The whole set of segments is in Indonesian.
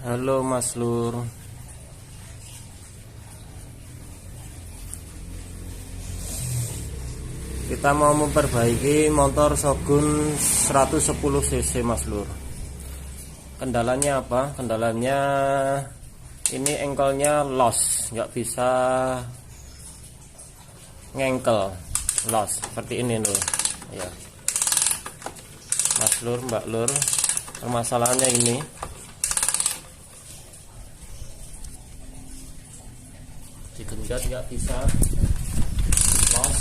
Halo Mas Lur. Kita mau memperbaiki motor Shogun 110 cc Mas Lur. Kendalanya apa? Kendalanya ini engkolnya los, nggak bisa ngengkel, los seperti ini loh ya Mas Lur, Mbak Lur. Permasalahannya ini digenjot nggak bisa los.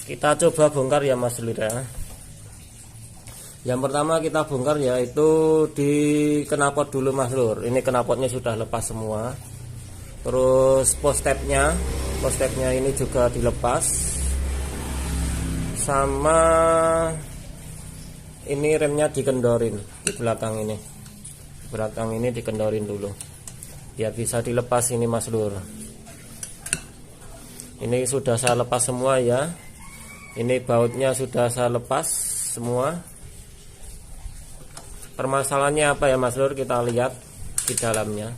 Kita coba bongkar ya Mas Lur ya. Yang pertama kita bongkar yaitu di knalpot dulu Mas Lur. Ini knalpotnya sudah lepas semua. Terus post-tabnya ini juga dilepas. Sama ini remnya dikendorin di belakang ini. Di belakang ini dikendorin dulu. Biar bisa dilepas ini Mas Lur. Ini sudah saya lepas semua ya. Ini bautnya sudah saya lepas semua. Permasalahannya apa ya Mas Lur? Kita lihat di dalamnya.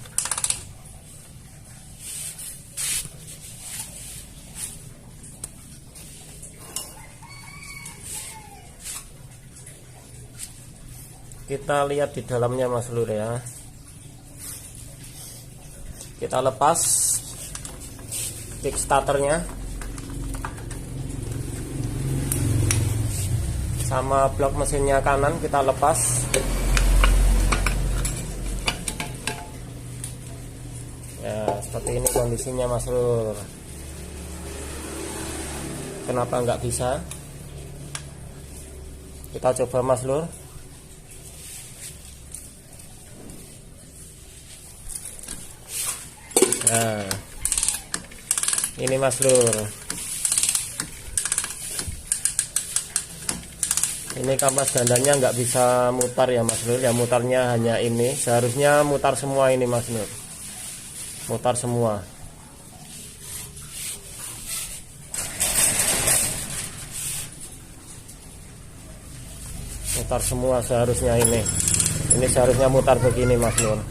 Kita lihat di dalamnya Mas Lur ya. Kita lepas kickstarternya sama blok mesinnya kanan kita lepas. Ya seperti ini kondisinya Mas Lur. Kenapa nggak bisa? Kita coba Mas Lur. Nah ini Mas Lur. Ini kampas gandanya nggak bisa mutar ya Mas Lur. Ya mutarnya hanya ini. Seharusnya mutar semua ini Mas Lur. Mutar semua. Mutar semua seharusnya ini. Ini seharusnya mutar begini Mas Lur.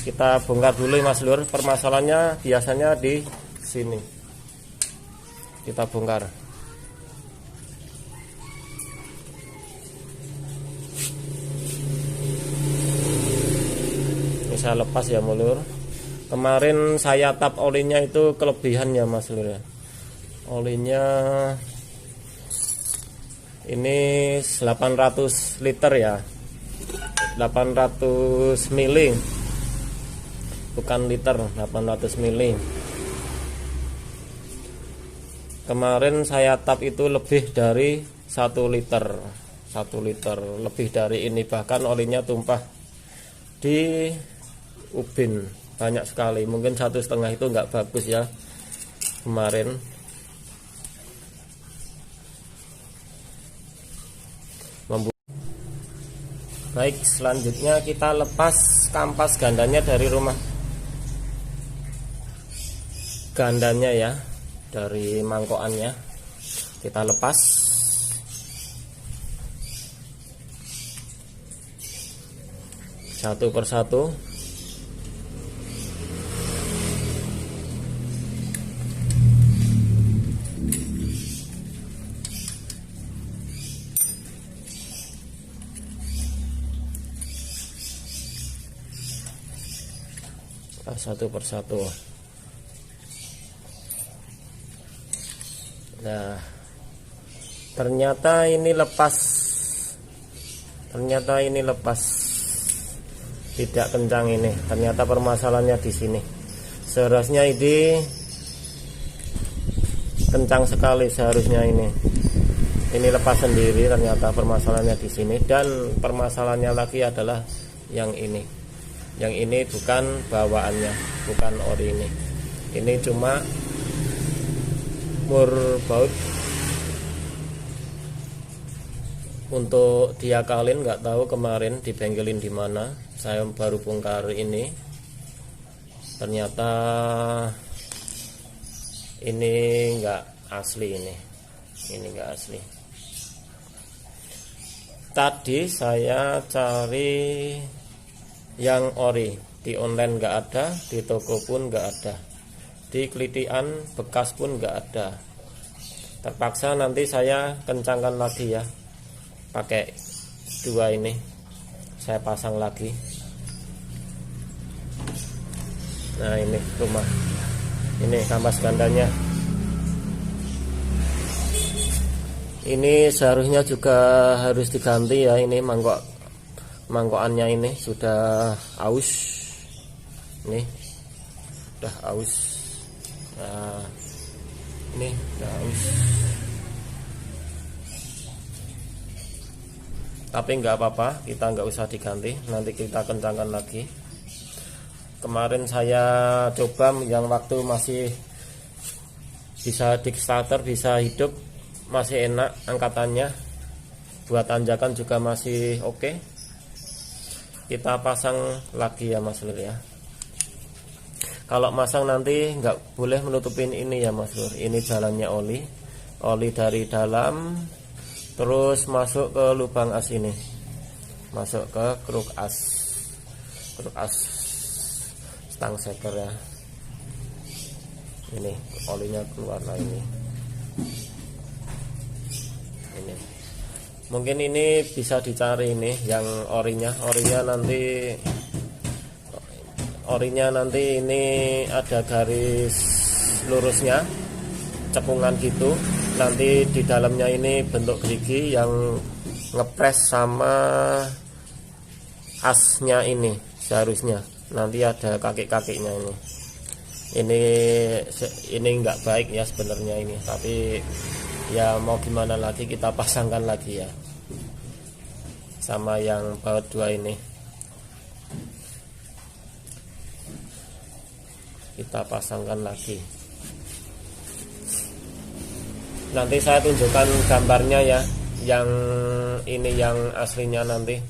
Kita bongkar dulu Mas Lur. Permasalahannya biasanya di sini. Kita bongkar. Saya lepas ya Lur. Kemarin saya tap olinya itu kelebihan ya Mas Lur ya. Olinya ini 800 liter ya. 800 mili. Bukan liter, 800 mili. Kemarin saya tap itu lebih dari 1 liter. 1 liter lebih dari ini, bahkan olinya tumpah di ubin banyak sekali. Mungkin 1,5 itu nggak bagus ya kemarin. Baik, selanjutnya kita lepas kampas gandanya dari rumah gandanya ya, dari mangkokannya kita lepas. Satu persatu. Satu persatu. Nah, ternyata ini lepas. Tidak kencang ini. Ternyata permasalahannya di sini. Seharusnya ini kencang sekali seharusnya ini. Ini lepas sendiri, ternyata permasalahannya di sini. Dan permasalahannya lagi adalah yang ini. Yang ini bukan bawaannya, bukan ori ini. Ini cuma mur baut untuk diakalin, nggak tahu kemarin dibengkelin di mana. Saya baru bongkar ini. Ternyata ini nggak asli ini nggak asli. Tadi saya cari yang ori, di online nggak ada, di toko pun nggak ada, di kelitian bekas pun nggak ada. Terpaksa nanti saya kencangkan lagi ya, pakai dua ini saya pasang lagi. Nah ini rumah, ini kampas gandanya. Ini seharusnya juga harus diganti ya, ini mangkokannya ini sudah aus, nih udah aus. Nah ini udah aus, tapi nggak apa-apa, kita nggak usah diganti, nanti kita kencangkan lagi. Kemarin saya coba yang waktu masih bisa di starter, bisa hidup, masih enak angkatannya, buat tanjakan juga masih oke. Kita pasang lagi ya Mas Lur ya. Kalau masang nanti nggak boleh menutupin ini ya Mas Lur. Ini jalannya oli dari dalam terus masuk ke lubang as ini, masuk ke kruk as stang seker ya. Ini olinya keluar lah ini. Mungkin ini bisa dicari ini yang orinya nanti ini ada garis lurusnya, cekungan gitu. Nanti di dalamnya ini bentuk gerigi yang ngepres sama asnya ini, seharusnya nanti ada kaki-kakinya ini nggak baik ya sebenarnya ini, tapi ya mau gimana lagi, kita pasangkan lagi ya, sama yang baut dua ini kita pasangkan lagi. Nanti saya tunjukkan gambarnya ya, yang ini yang aslinya nanti,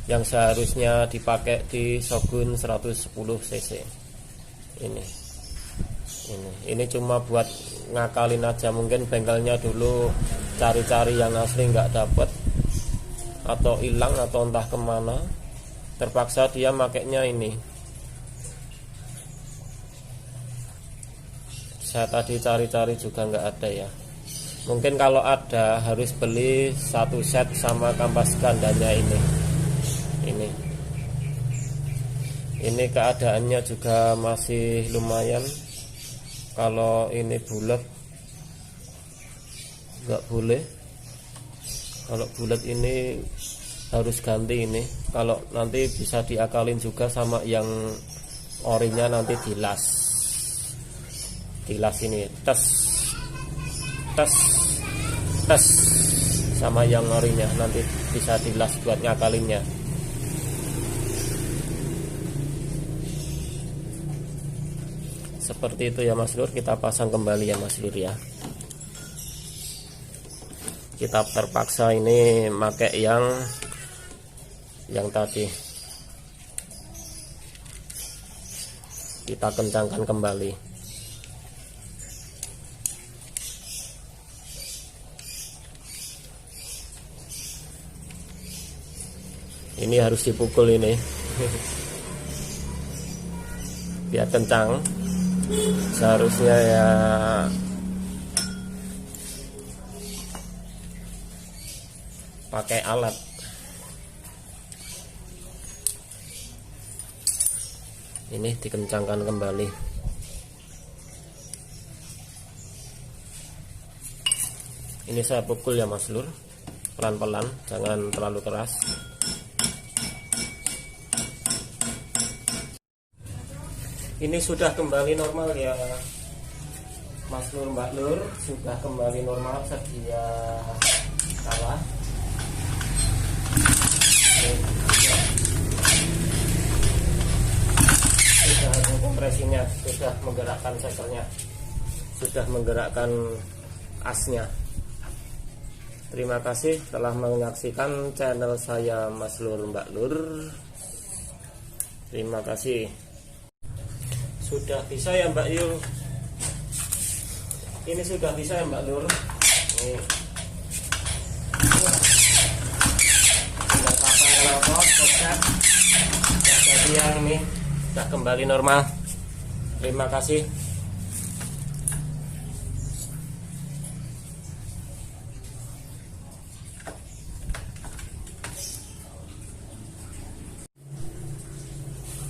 yang seharusnya dipakai di Shogun 110 cc. Ini cuma buat ngakalin aja, mungkin bengkelnya dulu cari-cari yang asli nggak dapet atau hilang atau entah kemana, terpaksa dia makainya ini. Saya tadi cari-cari juga nggak ada ya. Mungkin kalau ada harus beli satu set sama kampas gandanya ini. Ini keadaannya juga masih lumayan. Kalau ini bulat nggak boleh. Kalau bulat ini harus ganti ini. Kalau nanti bisa diakalin juga sama yang orinya, nanti dilas ini tes sama yang orinya, nanti bisa dilas buat ngakalinnya. Seperti itu ya Mas Lur, kita pasang kembali ya Mas Lur ya. Kita terpaksa ini pakai yang tadi, kita kencangkan kembali. Ini harus dipukul ini biar kencang. Seharusnya ya pakai alat. Ini dikencangkan kembali. Ini saya pukul ya Mas Lur, pelan-pelan, jangan terlalu keras. Ini sudah kembali normal ya Mas Lur, Mbak Lur, sudah kembali normal sedia kala. Sudah ada kompresinya, sudah menggerakkan sekernya, sudah menggerakkan asnya. Terima kasih telah menyaksikan channel saya Mas Lur, Mbak Lur. Terima kasih. Sudah bisa ya Mbak Yul? Ini sudah bisa ya Mbak Lur? Nih. ya, ini sudah kembali normal. Terima kasih.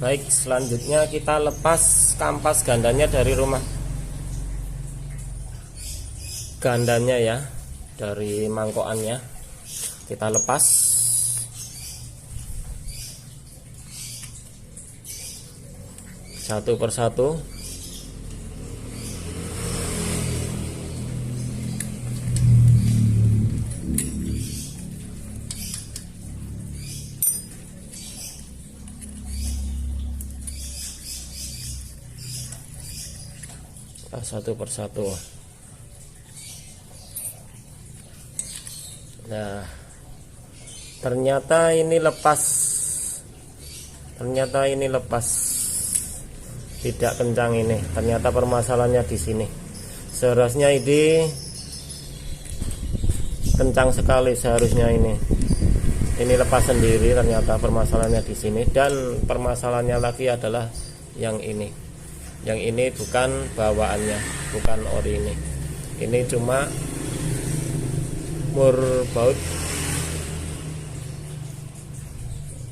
Baik, selanjutnya kita lepas kampas gandanya dari rumah gandanya ya, dari mangkokannya kita lepas. Satu persatu. Satu persatu. Nah, ternyata ini lepas. Tidak kencang ini. Ternyata permasalahannya di sini. Seharusnya ini kencang sekali seharusnya ini. Ini lepas sendiri, ternyata permasalahannya di sini. Dan permasalahannya lagi adalah yang ini. Yang ini bukan bawaannya, bukan ori ini. Ini cuma mur baut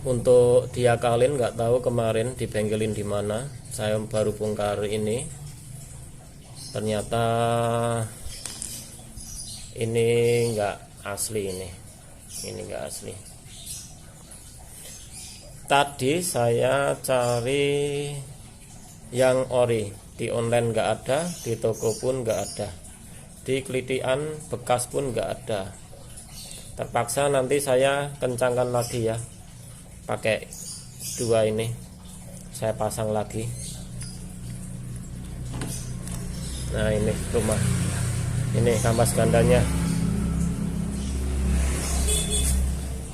untuk diakalin, nggak tahu kemarin dibengkelin di mana. Saya baru bongkar ini. Ternyata ini nggak asli ini nggak asli. Tadi saya cari yang ori di online nggak ada, di toko pun nggak ada, di kelitian bekas pun nggak ada. Terpaksa nanti saya kencangkan lagi ya, pakai dua ini saya pasang lagi. Nah, ini rumah, ini kampas gandanya.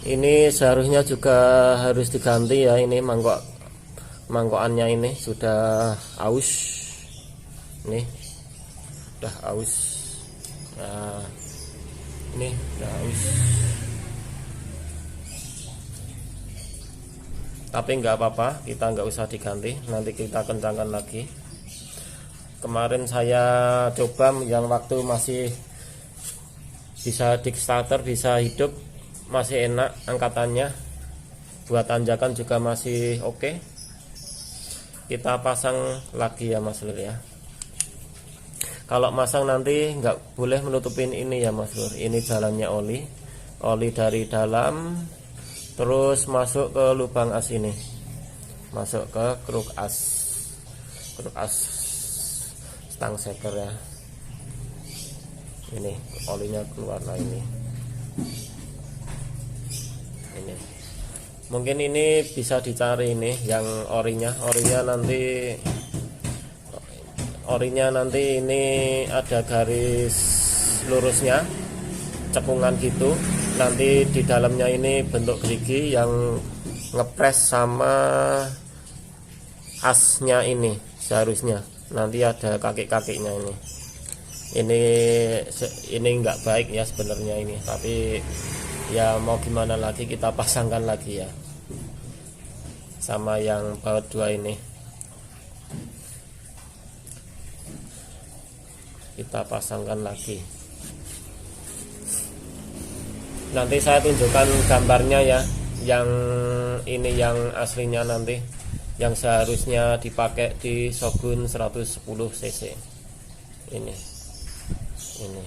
Ini seharusnya juga harus diganti ya, ini mangkokannya ini sudah aus, ini udah aus. Nah, ini udah aus, tapi nggak apa-apa, kita nggak usah diganti, nanti kita kencangkan lagi. Kemarin saya coba yang waktu masih bisa di starter, bisa hidup, masih enak angkatannya, buat tanjakan juga masih oke. Kita pasang lagi ya Mas Lur ya. Kalau masang nanti nggak boleh menutupin ini ya Mas Lur. Ini jalannya oli dari dalam, terus masuk ke lubang as ini, masuk ke kruk as stang seker ya. Ini olinya keluar lah ini. Mungkin ini bisa dicari ini yang orinya nanti ini ada garis lurusnya, cekungan gitu. Nanti di dalamnya ini bentuk gerigi yang ngepres sama asnya ini, seharusnya nanti ada kaki-kakinya ini nggak baik ya sebenarnya ini, tapi ya mau gimana lagi, kita pasangkan lagi ya, sama yang baut dua ini kita pasangkan lagi. Nanti saya tunjukkan gambarnya ya, yang ini yang aslinya nanti, yang seharusnya dipakai di Shogun 110 cc.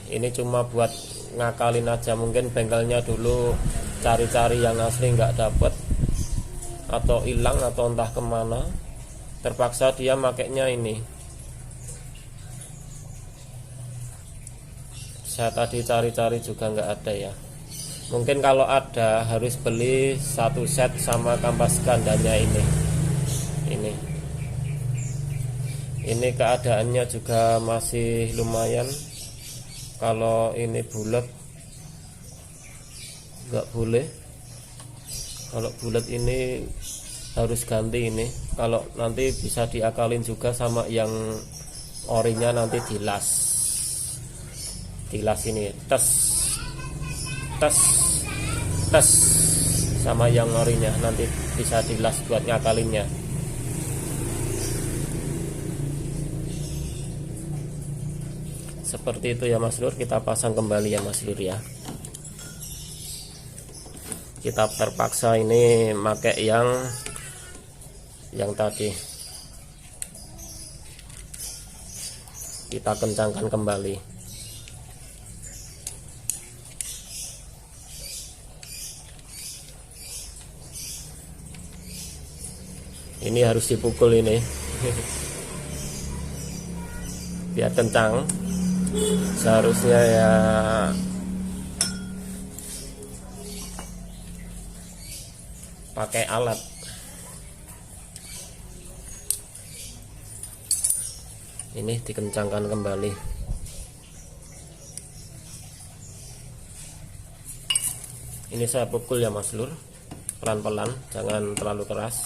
Ini cuma buat ngakalin aja, mungkin bengkelnya dulu cari-cari yang asli nggak dapet, atau hilang atau entah kemana, terpaksa dia makainya ini. Saya tadi cari-cari juga nggak ada ya. Mungkin kalau ada harus beli satu set sama kampas gandanya ini. Ini keadaannya juga masih lumayan. Kalau ini bulat nggak boleh. Kalau bulat ini harus ganti ini. Kalau nanti bisa diakalin juga sama yang orinya, nanti dilas ini, tes sama yang orinya, nanti bisa dilas buat ngakalinnya. Seperti itu ya Mas Lur, kita pasang kembali ya Mas Lur ya. Kita terpaksa ini pakai yang tadi. Kita kencangkan kembali. Ini harus dipukul ini. Biar kencang. Seharusnya ya pakai alat. Ini dikencangkan kembali. Ini saya pukul ya Mas Lur, pelan-pelan, jangan terlalu keras.